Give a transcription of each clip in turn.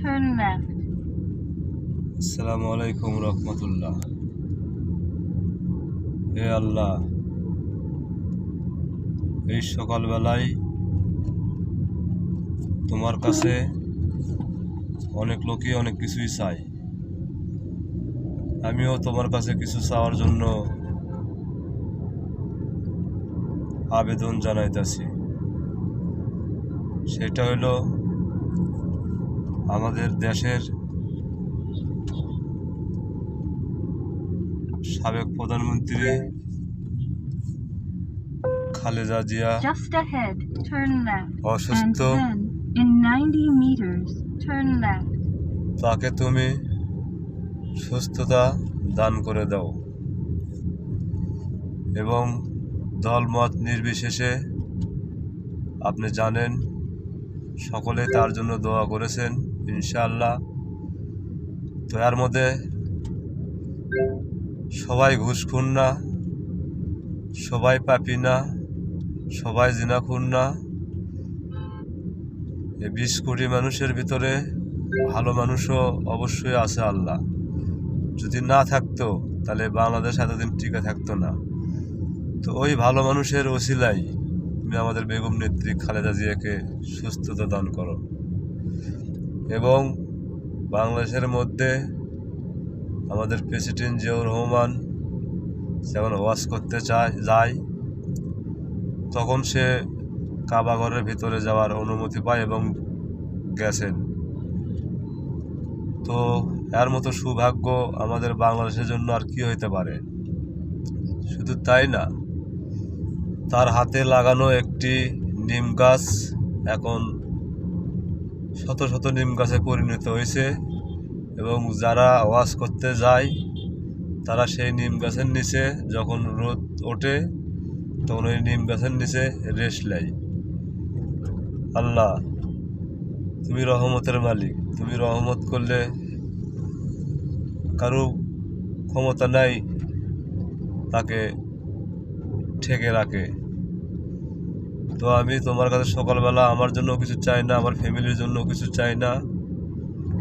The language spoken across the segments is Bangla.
turn left. আসসালামু আলাইকুম রহমতুল্লাহ। হে আল্লাহ, এই সকালবেলায় তোমার কাছে অনেক লোকই অনেক কিছুই চাই। আমিও তোমার কাছে কিছু চাওয়ার জন্য আবেদন জানাইতেছি। সেটা হলো আমাদের দেশের সাবেক প্রধানমন্ত্রী Khaleda Zia Just ahead, turn left. And অসুস্থ। then, in 90 meters, turn left. তাকে তুমি সুস্থতা দান করে দাও এবং দলমত নির্বিশেষে আপনি জানেন সকলে তার জন্য দোয়া করেছেন ইনশাআল্লাহ। তো এর মধ্যে সবাই ঘুষখোর না, সবাই পাপী না, সবাই জিনাখোর না। এই 20 কোটি মানুষের ভিতরে ভালো মানুষও অবশ্যই আছে আল্লাহ। যদি না থাকতো তাহলে বাংলাদেশ এতদিন টিকে থাকতো না। তো ওই ভালো মানুষের ওসিলাই তুমি আমাদের বেগম নেত্রী খালেদা জিয়াকে সুস্থতা দান করো এবং বাংলাদেশের মধ্যে আমাদের প্রেসিডেন্ট জিয়াউর রহমান যখন ওয়াজ করতে যায় তখন সে কাবা ঘরের ভিতরে যাওয়ার অনুমতি পায় এবং গেছেন। তো এর মতো সৌভাগ্য আমাদের বাংলাদেশের জন্য আর কি হইতে পারে। শুধু তাই না, তার হাতে লাগানো একটি নিম গাছ এখন শত শত নিম গাছে পরিণত হয়েছে এবং যারা ওয়াজ করতে যায় তারা সেই নিম গাছের নিচে যখন রোদ ওঠে তখন ওই নিম গাছের নিচে রেস্ট নেয়। আল্লাহ, তুমি রহমতের মালিক। তুমি রহমত করলে কারো ক্ষমতা নাই তাকে ঠেকে রাখে। তো আমি তোমার কাছে সকালবেলা আমার জন্য কিছু চাই না, আমার ফ্যামিলির জন্য কিছু চাই না,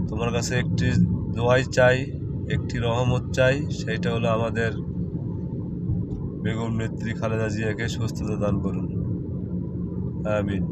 তোমার কাছে একটি দোয়াই চাই, একটি রহমত চাই। সেইটা হলো আমাদের বেগম নেত্রী খালেদা জিয়াকে সুস্থতা দান করুন। আমিন।